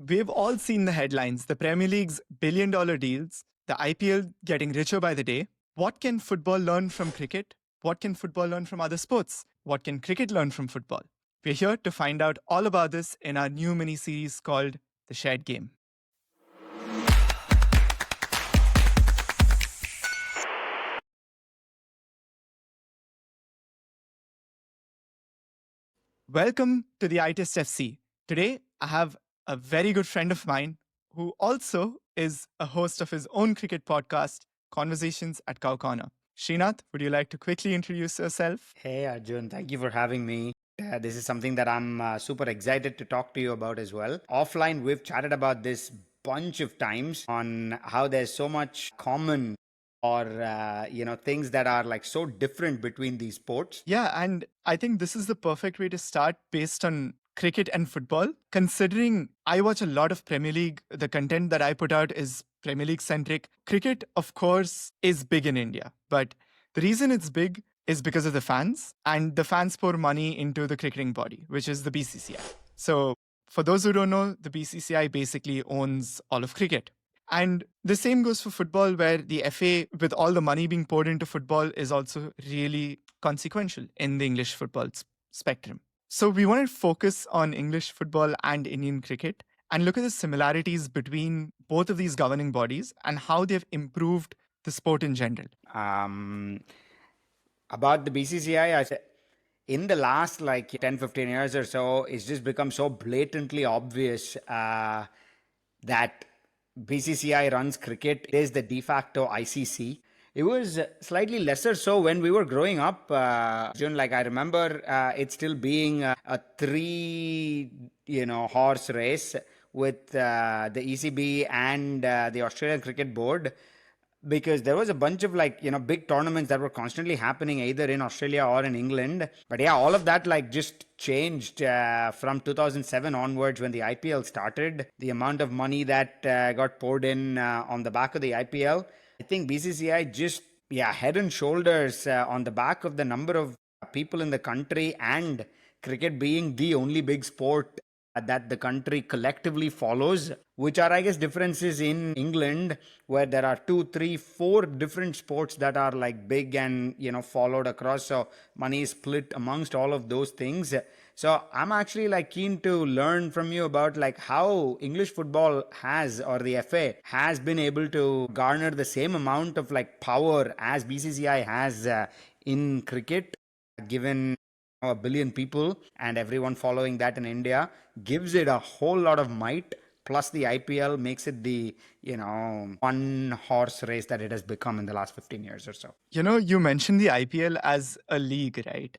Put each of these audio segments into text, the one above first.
We've all seen the headlines, the Premier League's billion-dollar deals, the IPL getting richer by the day. What can football learn from cricket? What can football learn from other sports? What can cricket learn from football? We're here to find out all about this in our new mini-series called The Shared Game. Welcome to the iTest FC. Today, I have a very good friend of mine who also is a host of his own cricket podcast, Conversations at Cow Corner. Srinath, would you like to quickly introduce yourself? Hey Arjun, thank you for having me. This is something that I'm super excited to talk to you about as well. Offline, we've chatted about this bunch of times on how there's so much common or things that are like so different between these sports. Yeah, and I think this is the perfect way to start based on cricket and football. Considering I watch a lot of Premier League, the content that I put out is Premier League centric. Cricket, of course, is big in India, but the reason it's big is because of the fans, and the fans pour money into the cricketing body, which is the BCCI. So, for those who don't know, the BCCI basically owns all of cricket. And the same goes for football, where the FA, with all the money being poured into football, is also really consequential in the English football spectrum. So we want to focus on English football and Indian cricket and look at the similarities between both of these governing bodies and how they've improved the sport in general. About the BCCI, I said, in the last like 10, 15 years or so, it's just become so blatantly obvious that BCCI runs cricket. It is the de facto ICC. It was slightly lesser so when we were growing up. June, like I remember it still being a horse race with the ECB and the Australian Cricket Board, because there was a bunch of big tournaments that were constantly happening either in Australia or in England. But yeah, all of that just changed from 2007 onwards when the IPL started. The amount of money that got poured in on the back of the IPL, I think BCCI just head and shoulders on the back of the number of people in the country, and cricket being the only big sport that the country collectively follows, which are, I guess, differences in England, where there are 2, 3, 4 different sports that are like big and, followed across. So money is split amongst all of those things. So I'm actually keen to learn from you about how English football has, or the FA has been able to garner the same amount of power as BCCI has in cricket, given a billion people and everyone following that in India gives it a whole lot of might. Plus the IPL makes it the, one horse race that it has become in the last 15 years or so. You mentioned the IPL as a league, right?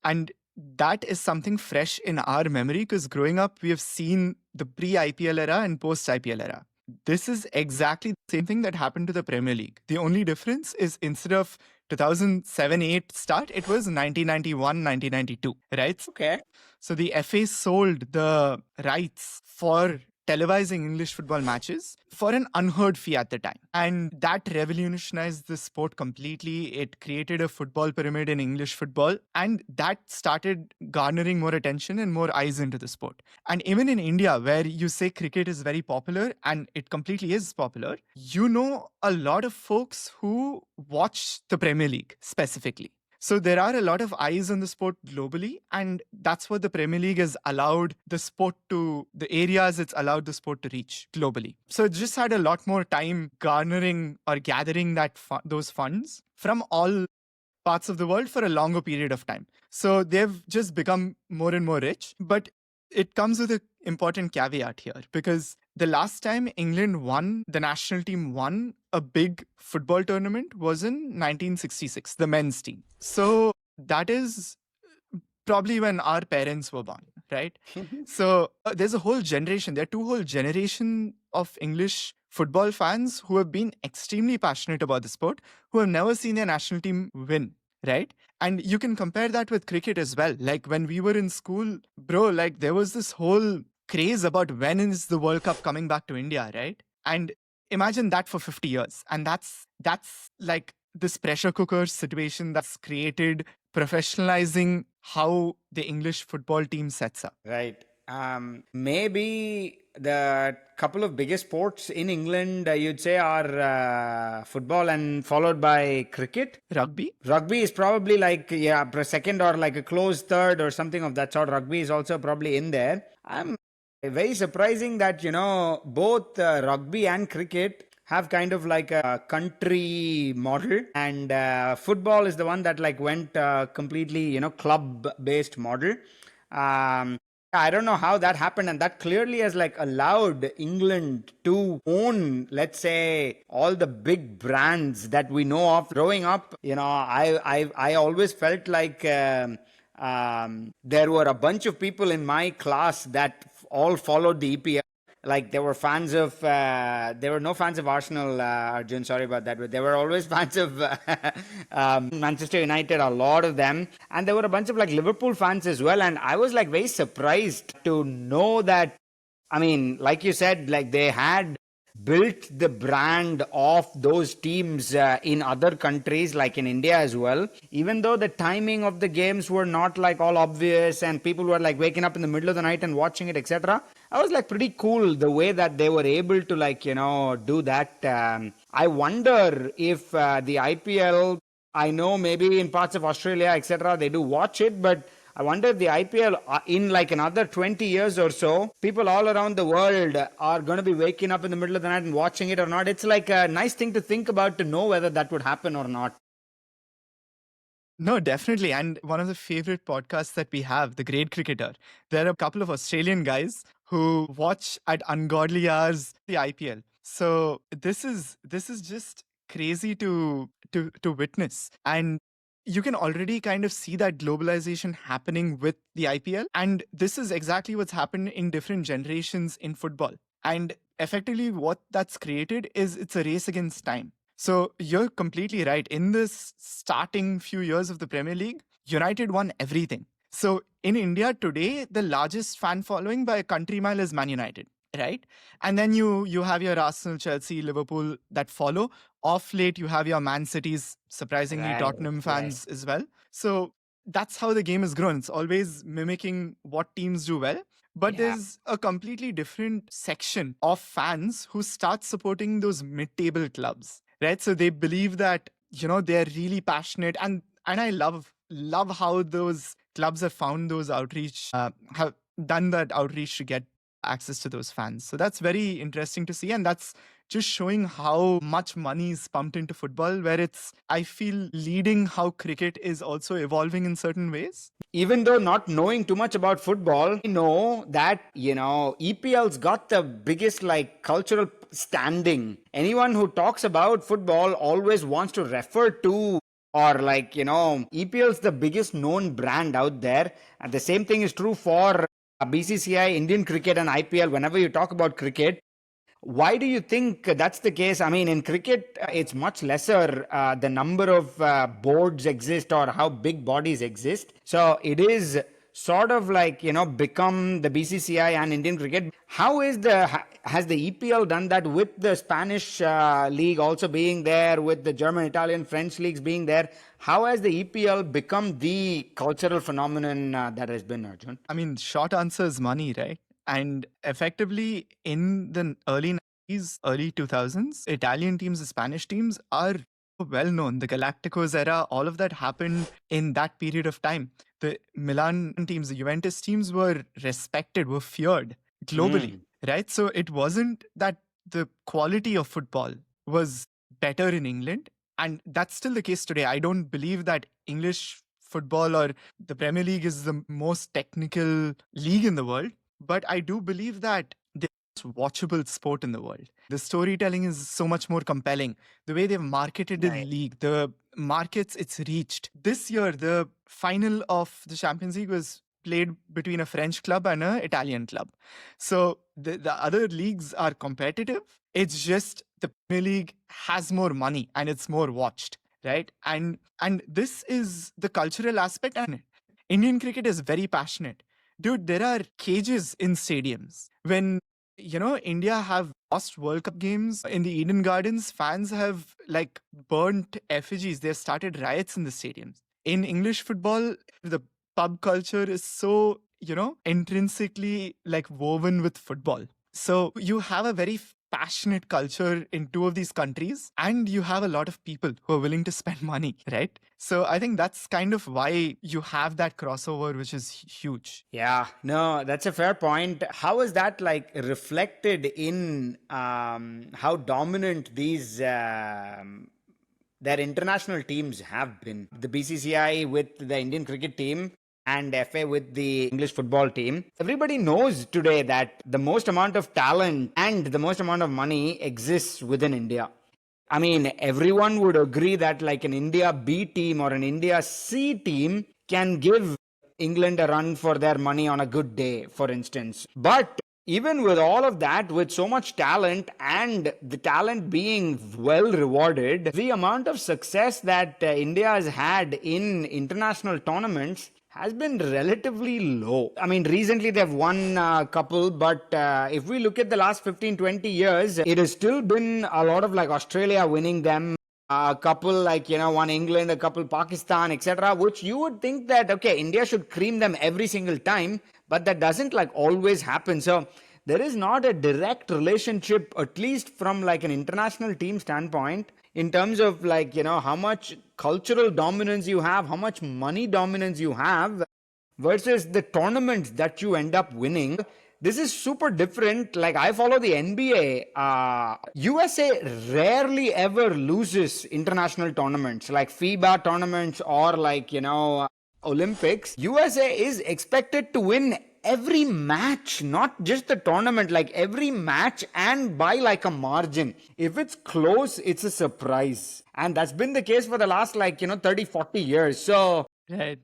And that is something fresh in our memory, because growing up, we have seen the pre-IPL era and post-IPL era. This is exactly the same thing that happened to the Premier League. The only difference is instead of 2007-8 start, it was 1991-1992, right? Okay. So the FA sold the rights for televising English football matches for an unheard fee at the time. And that revolutionized the sport completely. It created a football pyramid in English football, and that started garnering more attention and more eyes into the sport. And even in India, where you say cricket is very popular, and it completely is popular, a lot of folks who watch the Premier League specifically. So there are a lot of eyes on the sport globally, and that's what the Premier League has allowed the sport to, the areas it's allowed the sport to reach globally. So it just had a lot more time garnering or gathering those funds from all parts of the world for a longer period of time. So they've just become more and more rich, but it comes with an important caveat here, because the last time the national team won a big football tournament was in 1966, the men's team. So that is probably when our parents were born, right? So there's a whole generation, there are 2 whole generations of English football fans who have been extremely passionate about the sport, who have never seen their national team win. Right? And you can compare that with cricket as well. Like when we were in school, bro, there was this whole craze about when is the World Cup coming back to India, right? And imagine that for 50 years. And that's like this pressure cooker situation that's created professionalizing how the English football team sets up. Right. Maybe the couple of biggest sports in England, you'd say, are football and followed by cricket. Rugby? Rugby is probably like, yeah, second or like a close third or something of that sort. Rugby is also probably in there. I'm very surprising that, both rugby and cricket have kind of like a country model, and football is the one that like went completely, club based model. I don't know how that happened, and that clearly has like allowed England to own, let's say, all the big brands that we know of. Growing up, I always felt like there were a bunch of people in my class that all followed the EPL. Like there were fans of, there were no fans of Arsenal, Arjun. Sorry about that, but there were always fans of Manchester United. A lot of them, and there were a bunch of like Liverpool fans as well. And I was like very surprised to know that. I mean, like you said, like they had built the brand of those teams in other countries, like in India as well. Even though the timing of the games were not like all obvious and people were like waking up in the middle of the night and watching it, etc. I was like pretty cool the way that they were able to like, do that. I wonder if the IPL, I know maybe in parts of Australia, etc., they do watch it, but I wonder if the IPL in like another 20 years or so, people all around the world are going to be waking up in the middle of the night and watching it or not. It's like a nice thing to think about, to know whether that would happen or not. No, definitely. And one of the favorite podcasts that we have, The Great Cricketer, there are a couple of Australian guys who watch at ungodly hours the IPL. So this is just crazy to witness. And you can already kind of see that globalization happening with the IPL. And this is exactly what's happened in different generations in football. And effectively, what that's created is it's a race against time. So you're completely right. In this starting few years of the Premier League, United won everything. So in India today, the largest fan following by a country mile is Man United, right? And then you have your Arsenal, Chelsea, Liverpool that follow. Off late, you have your Man Cities, surprisingly Tottenham fans as well. So that's how the game has grown. It's always mimicking what teams do well. But there's a completely different section of fans who start supporting those mid-table clubs, right? So they believe that, they're really passionate, and I love how those clubs have found those outreach, have done that outreach to get access to those fans. So that's very interesting to see, and that's just showing how much money is pumped into football, where it's, I feel, leading how cricket is also evolving in certain ways. Even though not knowing too much about football, I know that, EPL's got the biggest like cultural standing. Anyone who talks about football always wants to refer to, or like, EPL's the biggest known brand out there. And the same thing is true for BCCI, Indian cricket, and IPL. Whenever you talk about cricket, why do you think that's the case? I mean, in cricket, it's much lesser the number of boards exist or how big bodies exist. So it is sort of like, become the BCCI and Indian cricket. How is has the EPL done that with the Spanish league also being there, with the German, Italian, French leagues being there? How has the EPL become the cultural phenomenon that has been, Arjun? I mean, short answer is money, right? And effectively, in the early 90s, early 2000s, Italian teams, the Spanish teams are well known. The Galacticos era, all of that happened in that period of time. The Milan teams, the Juventus teams were respected, were feared globally, right? So it wasn't that the quality of football was better in England. And that's still the case today. I don't believe that English football or the Premier League is the most technical league in the world. But I do believe that the most watchable sport in the world. The storytelling is so much more compelling. The way they've marketed the league, the markets it's reached. This year, the final of the Champions League was played between a French club and an Italian club. So the other leagues are competitive. It's just the Premier League has more money and it's more watched, right? And this is the cultural aspect. And Indian cricket is very passionate. Dude, there are cages in stadiums. When, India have lost World Cup games in the Eden Gardens, fans have like burnt effigies. They've started riots in the stadiums. In English football, the pub culture is so intrinsically like woven with football. So you have a very passionate culture in two of these countries, and you have a lot of people who are willing to spend money, right? So I think that's kind of why you have that crossover, which is huge. Yeah, no, that's a fair point. How is that like reflected in how dominant these their international teams have been? The BCCI with the Indian cricket team and FA with the English football team. Everybody knows today that the most amount of talent and the most amount of money exists within India. I mean, everyone would agree that like an India B team or an India C team can give England a run for their money on a good day, for instance. But even with all of that, with so much talent and the talent being well rewarded, the amount of success that India has had in international tournaments has been relatively low. I mean, recently they've won a couple, but if we look at the last 15, 20 years, it has still been a lot of like Australia winning them, a couple like, one England, a couple Pakistan, etc., which you would think that, okay, India should cream them every single time, but that doesn't like always happen. So there is not a direct relationship, at least from like an international team standpoint, in terms of like, how much cultural dominance you have, how much money dominance you have versus the tournaments that you end up winning. This is super different. Like I follow the NBA. USA rarely ever loses international tournaments like FIBA tournaments or like, Olympics. USA is expected to win every match, not just the tournament, like every match and by like a margin. If it's close, it's a surprise. And that's been the case for the last 30, 40 years. So Right.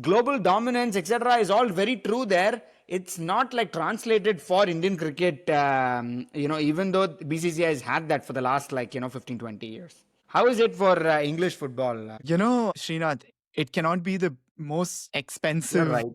global dominance, etc., is all very true there. It's not like translated for Indian cricket, even though BCCI has had that for the last 15, 20 years. How is it for English football? Srinath, it cannot be the most You're expensive right.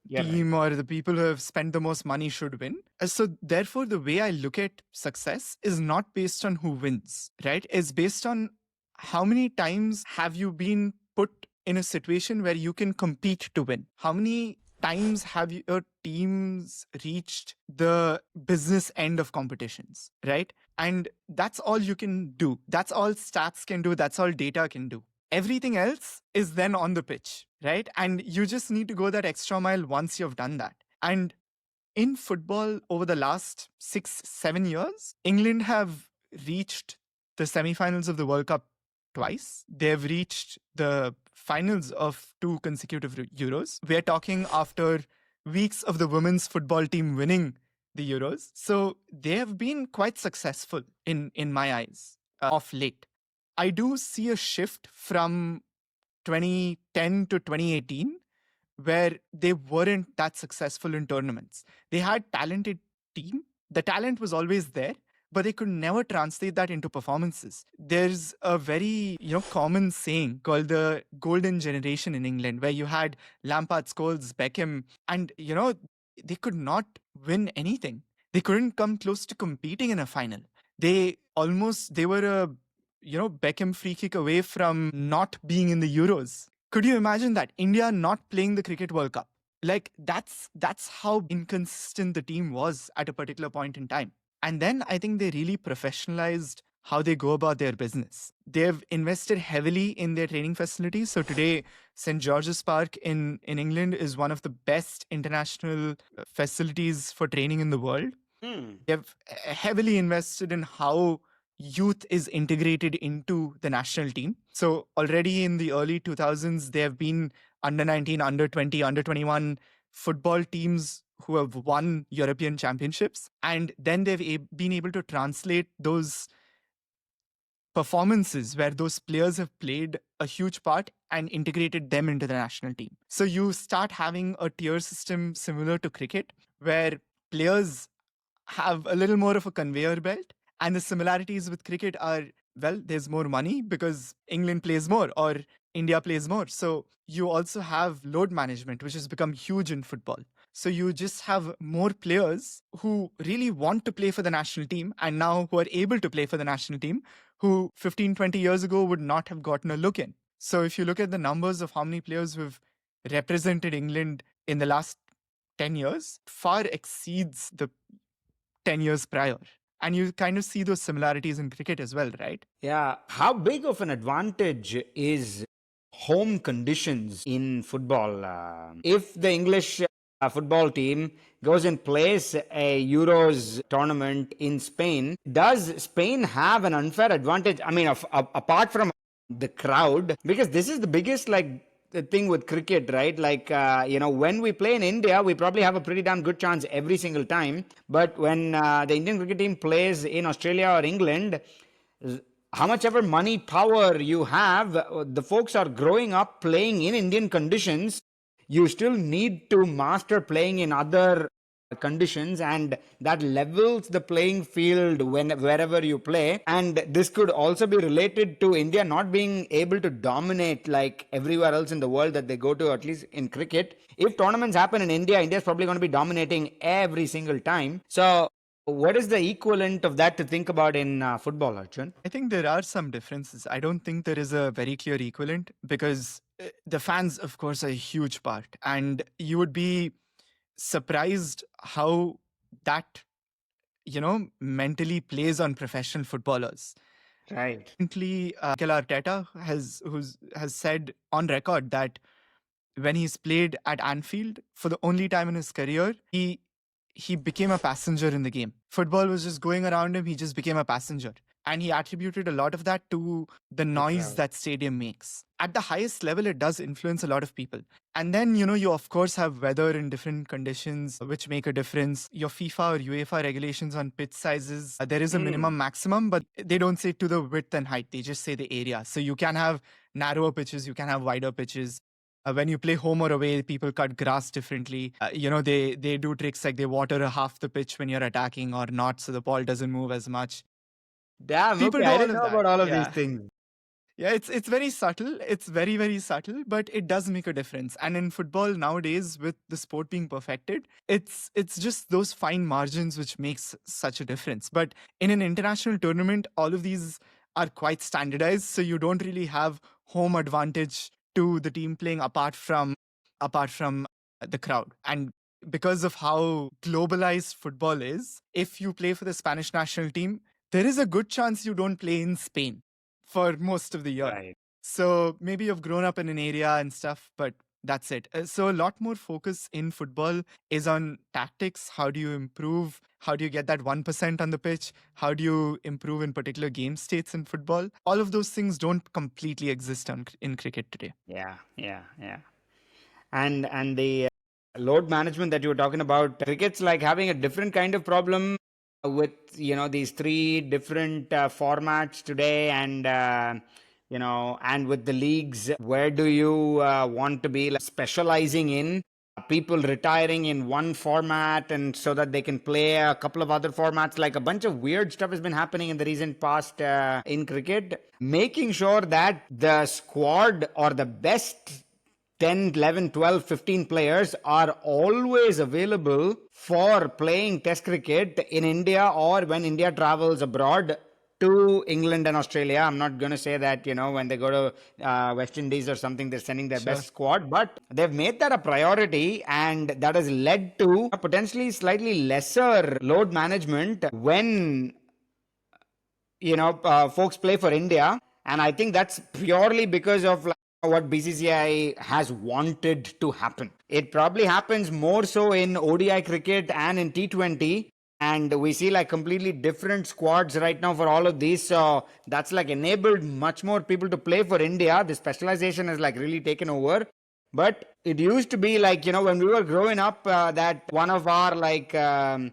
You're right. team or the people who have spent the most money should win. So therefore, the way I look at success is not based on who wins, right? It's based on how many times have you been put in a situation where you can compete to win? How many times have your teams reached the business end of competitions, right? And that's all you can do. That's all stats can do. That's all data can do. Everything else is then on the pitch, right? And you just need to go that extra mile once you've done that. And in football, over the last 6-7 years, England have reached the semifinals of the World Cup twice. They've reached the finals of 2 consecutive Euros. We're talking after weeks of the women's football team winning the Euros. So they have been quite successful in my eyes of late. I do see a shift from 2010 to 2018 where they weren't that successful in tournaments. They had talented team. The talent was always there, but they could never translate that into performances. There's a very common saying called the golden generation in England, where you had Lampard, Scholes, Beckham, and they could not win anything. They couldn't come close to competing in a final. They were a Beckham free kick away from not being in the Euros. Could you imagine that? India not playing the Cricket World Cup. Like that's how inconsistent the team was at a particular point in time. And then I think they really professionalized how they go about their business. They've invested heavily in their training facilities. So today, St. George's Park in England is one of the best international facilities for training in the world. They've heavily invested in how youth is integrated into the national team. So already in the early 2000s, there have been under 19, under 20, under 21 football teams who have won European championships. And then they've been able to translate those performances where those players have played a huge part and integrated them into the national team. So you start having a tier system similar to cricket, where players have a little more of a conveyor belt. And the similarities with cricket are, well, there's more money because England plays more or India plays more. So you also have load management, which has become huge in football. So you just have more players who really want to play for the national team and now who are able to play for the national team, who 15, 20 years ago would not have gotten a look in. So if you look at the numbers of how many players who have represented England in the last 10 years far exceeds the 10 years prior. And you kind of see those similarities in cricket as well, right? Yeah. How big of an advantage is home conditions in football? If the English football team goes and plays a Euros tournament in Spain, does Spain have an unfair advantage? I mean, apart from the crowd, because this is the biggest the thing with cricket, right? When we play in India, we probably have a pretty damn good chance every single time. But when the Indian cricket team plays in Australia or England, how much ever money power you have, the folks are growing up playing in Indian conditions. You still need to master playing in other conditions, and that levels the playing field wherever you play. And this could also be related to India not being able to dominate like everywhere else in the world that they go to, at least in cricket. If tournaments happen in India, India's probably going to be dominating every single time. So what is the equivalent of that to think about in football, Arjun? I think there are some differences. I don't think there is a very clear equivalent because the fans, of course, are a huge part. And you would be surprised how that, mentally plays on professional footballers. Right. Recently, Mikel Arteta has said on record that when he's played at Anfield for the only time in his career, he became a passenger in the game. Football was just going around him. He just became a passenger. And he attributed a lot of that to the noise that stadium makes. At the highest level, it does influence a lot of people. And then, you of course have weather in different conditions, which make a difference. Your FIFA or UEFA regulations on pitch sizes, there is a minimum maximum, but they don't say to the width and height. They just say the area. So you can have narrower pitches, you can have wider pitches. When you play home or away, people cut grass differently. They do tricks like they water half the pitch when you're attacking or not, so the ball doesn't move as much. Damn, People okay, do I all didn't of know that. about all of Yeah. these things. Yeah, it's very subtle. It's very, very subtle, but it does make a difference. And in football nowadays, with the sport being perfected, it's just those fine margins which makes such a difference. But in an international tournament, all of these are quite standardized, so you don't really have home advantage to the team playing apart from the crowd. And because of how globalized football is, if you play for the Spanish national team, there is a good chance you don't play in Spain for most of the year. Right. So maybe you've grown up in an area and stuff, but that's it. So a lot more focus in football is on tactics. How do you improve? How do you get that 1% on the pitch? How do you improve in particular game states in football? All of those things don't completely exist in cricket today. Yeah. And the load management that you were talking about, cricket's like having a different kind of problem with these three different formats today, and with the leagues. Where do you want to be specializing in? People retiring in one format and so that they can play a couple of other formats. Like a bunch of weird stuff has been happening in the recent past in cricket, making sure that the squad or the best 10, 11, 12, 15 players are always available for playing test cricket in India or when India travels abroad to England and Australia. I'm not going to say that, when they go to West Indies or something, they're sending their best squad, but they've made that a priority, and that has led to a potentially slightly lesser load management when folks play for India. And I think that's purely because of what BCCI has wanted to happen. It probably happens more so in ODI cricket and in T20. And we see completely different squads right now for all of these. So that's enabled much more people to play for India. The specialization has really taken over. But it used to be when we were growing up, that one of our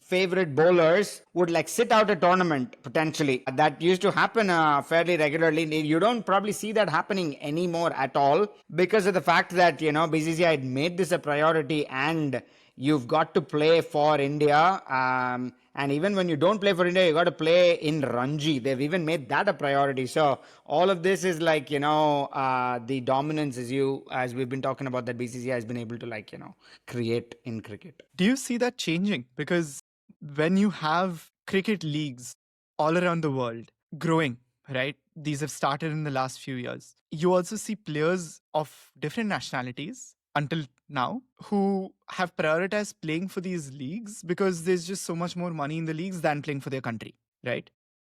favorite bowlers would sit out a tournament potentially. That used to happen fairly regularly. You don't probably see that happening anymore at all because of the fact that, BCCI had made this a priority and you've got to play for India. And even when you don't play for India, you got to play in Ranji. They've even made that a priority. So all of this is the dominance as we've been talking about that BCCI has been able to create in cricket. Do you see that changing? Because when you have cricket leagues all around the world growing, right? These have started in the last few years. You also see players of different nationalities until now who have prioritized playing for these leagues because there's just so much more money in the leagues than playing for their country, right?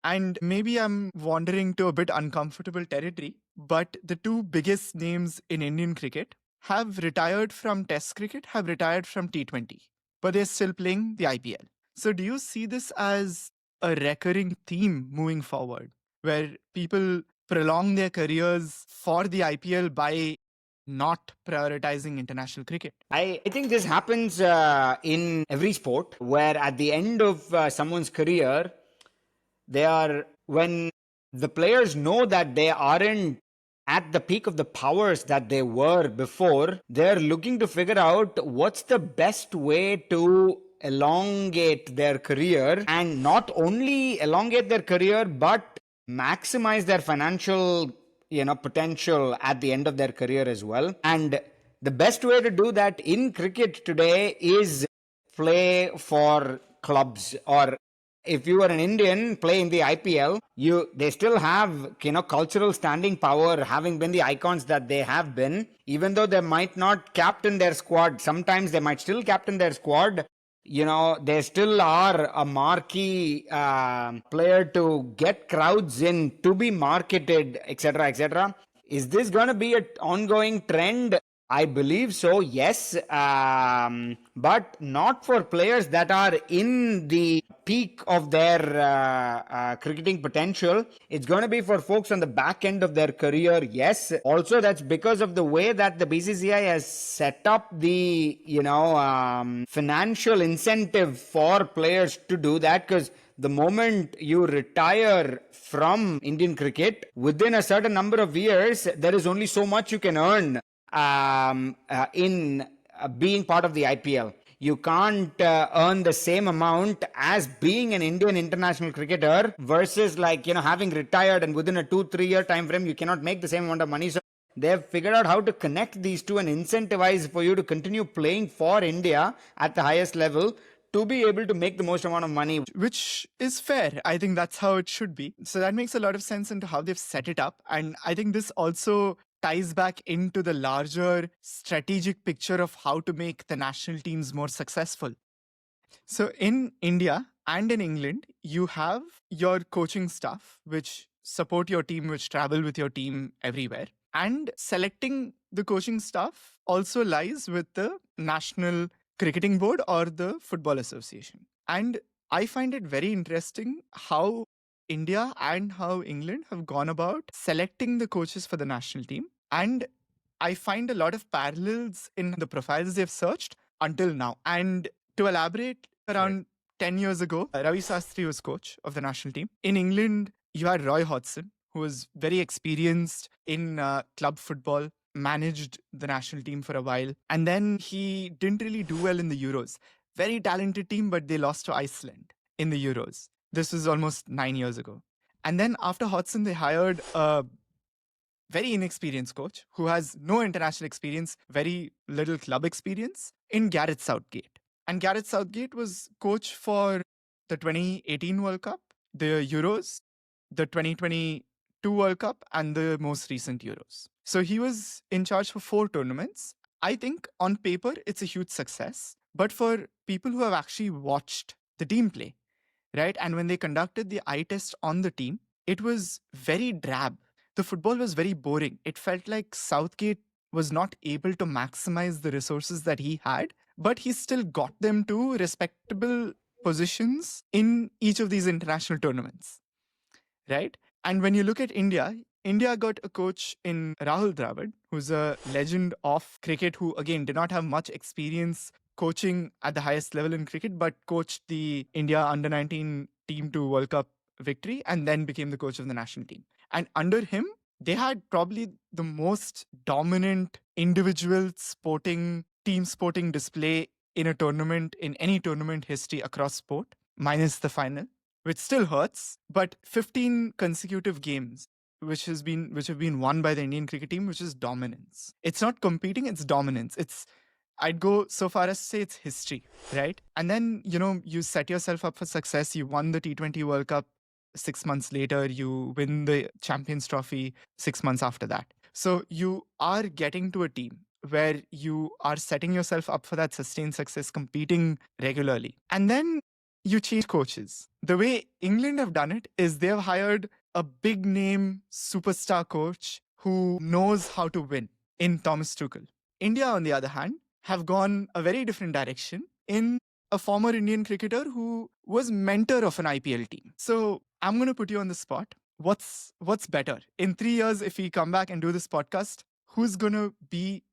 And maybe I'm wandering to a bit uncomfortable territory, but the two biggest names in Indian cricket have retired from Test cricket, have retired from T20, but they're still playing the IPL. So do you see this as a recurring theme moving forward, where people prolong their careers for the IPL by not prioritizing international cricket? I think this happens in every sport, where at the end of someone's career, when the players know that they aren't at the peak of the powers that they were before, they're looking to figure out what's the best way to elongate their career, and not only elongate their career but maximize their financial potential at the end of their career as well. And the best way to do that in cricket today is play for clubs, or if you are an Indian, play in the IPL, they still have cultural standing power, having been the icons that they have been. Even though they might not captain their squad, sometimes they might still captain their squad. They still are a marquee player to get crowds in, to be marketed, etc., etc. Is this going to be an ongoing trend? I believe so, yes, but not for players that are in the peak of their cricketing potential. It's going to be for folks on the back end of their career, yes. Also, that's because of the way that the BCCI has set up the financial incentive for players to do that, because the moment you retire from Indian cricket, within a certain number of years, there is only so much you can earn in being part of the IPL. You can't earn the same amount as being an Indian international cricketer versus having retired, and within a 2-3 year time frame you cannot make the same amount of money. So they've figured out how to connect these two and incentivize for you to continue playing for India at the highest level, to be able to make the most amount of money. Which is fair. I think that's how it should be. So that makes a lot of sense into how they've set it up. And I think this also ties back into the larger strategic picture of how to make the national teams more successful. So in India and in England, you have your coaching staff, which support your team, which travel with your team everywhere. And selecting the coaching staff also lies with the National Cricketing Board or the Football Association. And I find it very interesting how India and how England have gone about selecting the coaches for the national team. And I find a lot of parallels in the profiles they've searched until now. And to elaborate, around 10 years ago, Ravi Shastri was coach of the national team. In England, you had Roy Hodgson, who was very experienced in club football, managed the national team for a while. And then he didn't really do well in the Euros. Very talented team, but they lost to Iceland in the Euros. This was almost 9 years ago. And then after Hodgson, they hired a very inexperienced coach who has no international experience, very little club experience, in Gareth Southgate. And Gareth Southgate was coach for the 2018 World Cup, the Euros, the 2022 World Cup, and the most recent Euros. So he was in charge for 4 tournaments. I think on paper, it's a huge success. But for people who have actually watched the team play, right, and when they conducted the eye test on the team, it was very drab. The football was very boring. It felt like Southgate was not able to maximize the resources that he had, but he still got them to respectable positions in each of these international tournaments, right? And when you look at India, India got a coach in Rahul Dravid, who's a legend of cricket, who again did not have much experience coaching at the highest level in cricket, but coached the India under-19 team to World Cup victory and then became the coach of the national team. And under him, they had probably the most dominant individual team sporting display in a tournament, in any tournament history across sport, minus the final, which still hurts, but 15 consecutive games which have been won by the Indian cricket team, which is dominance. It's not competing, it's dominance. I'd go so far as to say it's history, right? And then, you set yourself up for success. You won the T20 World Cup 6 months later, you win the Champions Trophy 6 months after that. So you are getting to a team where you are setting yourself up for that sustained success, competing regularly. And then you change coaches. The way England have done it is they've hired a big name superstar coach who knows how to win in Thomas Tuchel. India, on the other hand, have gone a very different direction in a former Indian cricketer who was mentor of an IPL team. So I'm going to put you on the spot. What's better? In 3 years, if we come back and do this podcast, who's going to be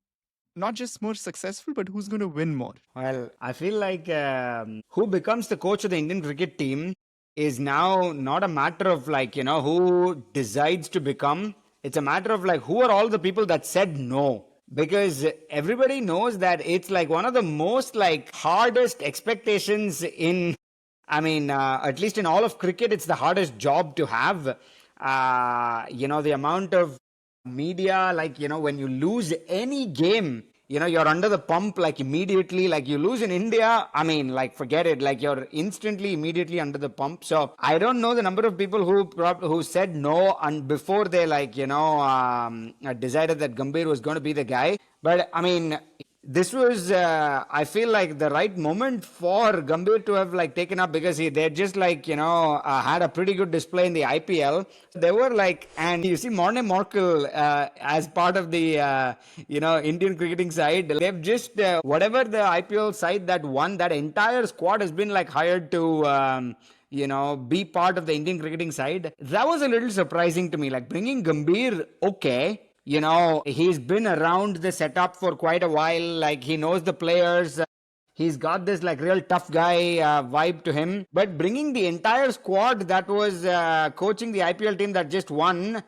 not just more successful, but who's going to win more? Well, I feel like who becomes the coach of the Indian cricket team is now not a matter of like, who decides to become. It's a matter of like, who are all the people that said no? Because everybody knows that it's like one of the most like hardest expectations in, at least in all of cricket, it's the hardest job to have. The amount of media, like, when you lose any game, you're under the pump like immediately. Like you lose in India, forget it. Like you're instantly, immediately under the pump. So I don't know the number of people who said no and before they decided that Gambhir was going to be the guy. But this was, I feel like the right moment for Gambhir to have like taken up because they just had a pretty good display in the IPL. They were like, and you see Morne Morkel as part of the, Indian cricketing side. They've just, whatever the IPL side that won, that entire squad has been like hired to, be part of the Indian cricketing side. That was a little surprising to me. Like bringing Gambhir, okay. He's been around the setup for quite a while. Like he knows the players. He's got this like real tough guy vibe to him. But bringing the entire squad that was coaching the IPL team that just won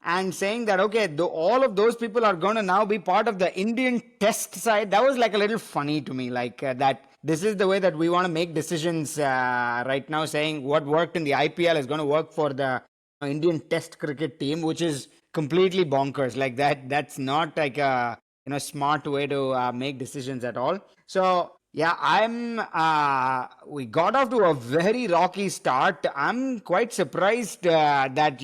and saying that, okay, all of those people are going to now be part of the Indian test side. That was like a little funny to me. Like that this is the way that we want to make decisions right now, saying what worked in the IPL is going to work for the Indian test cricket team, which is completely bonkers. Like that's not like a smart way to make decisions at all. So yeah, we got off to a very rocky start. I'm quite surprised that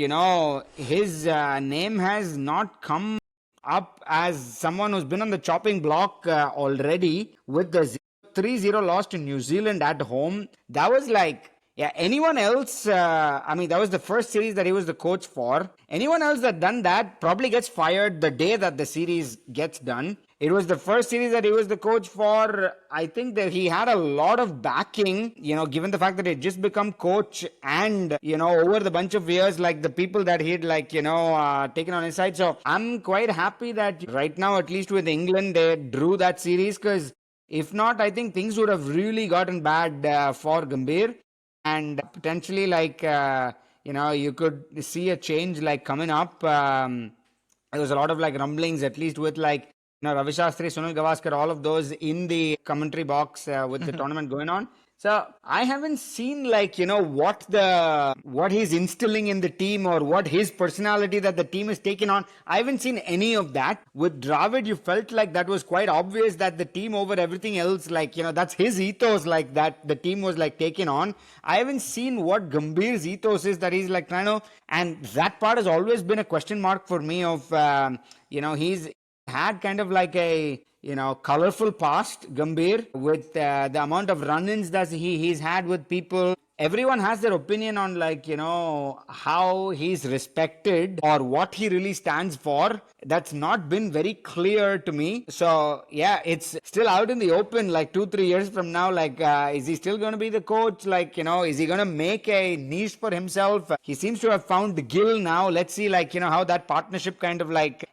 his name has not come up as someone who's been on the chopping block already with the 3-0 loss to New Zealand at home. That was like, yeah, anyone else, that was the first series that he was the coach for. Anyone else that done that probably gets fired the day that the series gets done. It was the first series that he was the coach for. I think that he had a lot of backing, given the fact that he had just become coach and, over the bunch of years, like the people that he'd taken on his side. So I'm quite happy that right now, at least with England, they drew that series, because if not, I think things would have really gotten bad for Gambhir. And potentially, you could see a change like coming up. There was a lot of like rumblings, at least with like, Ravi Shastri, Sunil Gavaskar, all of those in the commentary box with the tournament going on. So I haven't seen like, what he's instilling in the team or what his personality that the team is taking on. I haven't seen any of that. With Dravid, you felt like that was quite obvious that the team over everything else, like, that's his ethos, like that the team was like taking on. I haven't seen what Gambhir's ethos is that he's like trying to, and that part has always been a question mark for me of, he's had kind of like a colorful past, Gambhir, with the amount of run-ins that he's had with people. Everyone has their opinion on like how he's respected or what he really stands for. That's not been very clear to me. So yeah, it's still out in the open. Like 2-3 years from now, like is he still going to be the coach? Like is he going to make a niche for himself? He seems to have found the Gill now. Let's see like how that partnership kind of like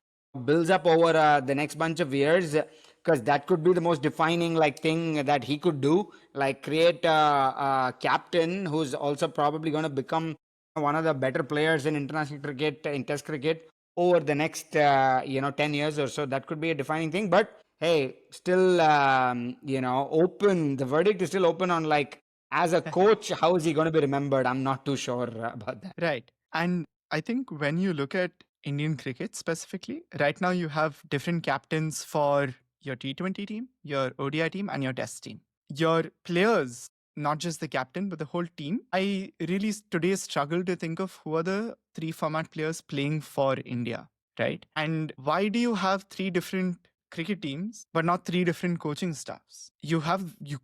builds up over the next bunch of years, because that could be the most defining like thing that he could do, like create a captain who's also probably going to become one of the better players in international cricket, in test cricket over the next 10 years or so. That could be a defining thing. But hey, still open, the verdict is still open on like, as a coach, how is he going to be remembered? I'm not too sure about that. Right. And I think when you look at Indian cricket specifically, right now you have different captains for your T20 team, your ODI team, and your test team. Your players, not just the captain, but the whole team. I really today struggle to think of who are the 3 format players playing for India, right? And why do you have 3 different cricket teams, but not 3 different coaching staffs. You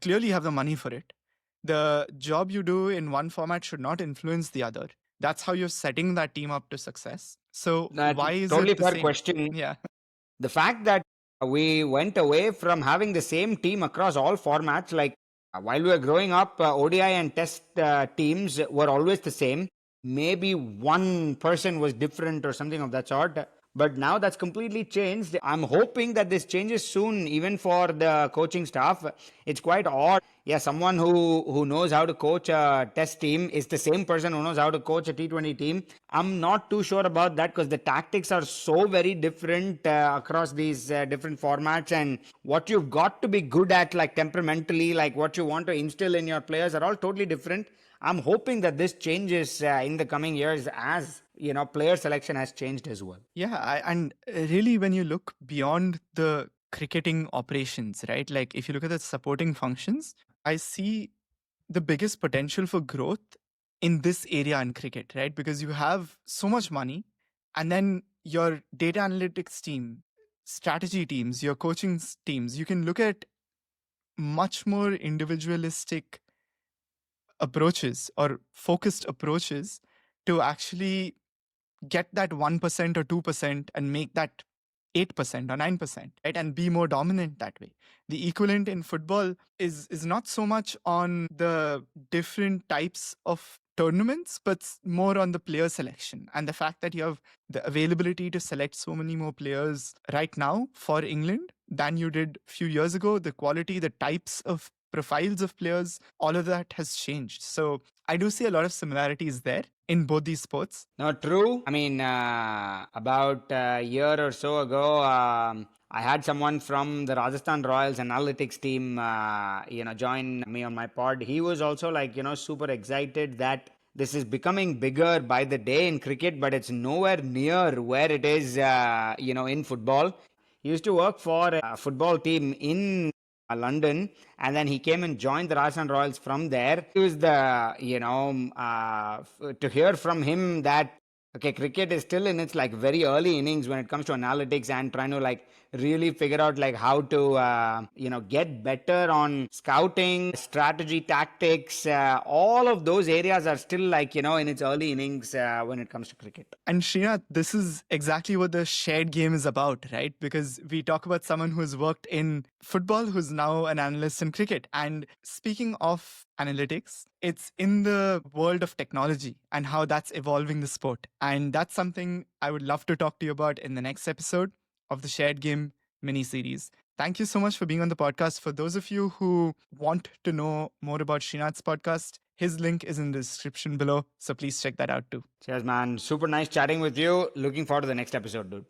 clearly have the money for it. The job you do in one format should not influence the other. That's how you're setting that team up to success. So That's why is totally it the fair same? question. Yeah. The fact that we went away from having the same team across all formats, like while we were growing up, ODI and test teams were always the same. Maybe one person was different or something of that sort. But now that's completely changed. I'm hoping that this changes soon, even for the coaching staff. It's quite odd. Yeah, someone who knows how to coach a test team is the same person who knows how to coach a T20 team. I'm not too sure about that because the tactics are so very different across these different formats, and what you've got to be good at, like temperamentally, like what you want to instill in your players, are all totally different. I'm hoping that this changes in the coming years as player selection has changed as well. Yeah, and really, when you look beyond the cricketing operations, right? Like if you look at the supporting functions, I see the biggest potential for growth in this area in cricket, right? Because you have so much money, and then your data analytics team, strategy teams, your coaching teams, you can look at much more individualistic approaches or focused approaches to actually get that 1% or 2% and make that 8% or 9%, right? And be more dominant that way. The equivalent in football is not so much on the different types of tournaments, but more on the player selection and the fact that you have the availability to select so many more players right now for England than you did a few years ago. The quality, the types of profiles of players, all of that has changed. So I do see a lot of similarities there in both these sports. No, true. I mean, about a year or so ago, I had someone from the Rajasthan Royals analytics team, join me on my pod. He was also like, super excited that this is becoming bigger by the day in cricket, but it's nowhere near where it is, in football. He used to work for a football team in London, and then he came and joined the Rajasthan Royals from there. It was to hear from him that okay, cricket is still in its like very early innings when it comes to analytics and trying to like really figure out like how to get better on scouting, strategy, tactics. All of those areas are still like in its early innings when it comes to cricket. And Srinath, this is exactly what the shared game is about, right? Because we talk about someone who's worked in football, who's now an analyst in cricket. And speaking of analytics, it's in the world of technology and how that's evolving the sport. And that's something I would love to talk to you about in the next episode of the Shared Game mini series. Thank you so much for being on the podcast. For those of you who want to know more about Srinath's podcast, his link is in the description below. So please check that out too. Cheers, man. Super nice chatting with you. Looking forward to the next episode, dude.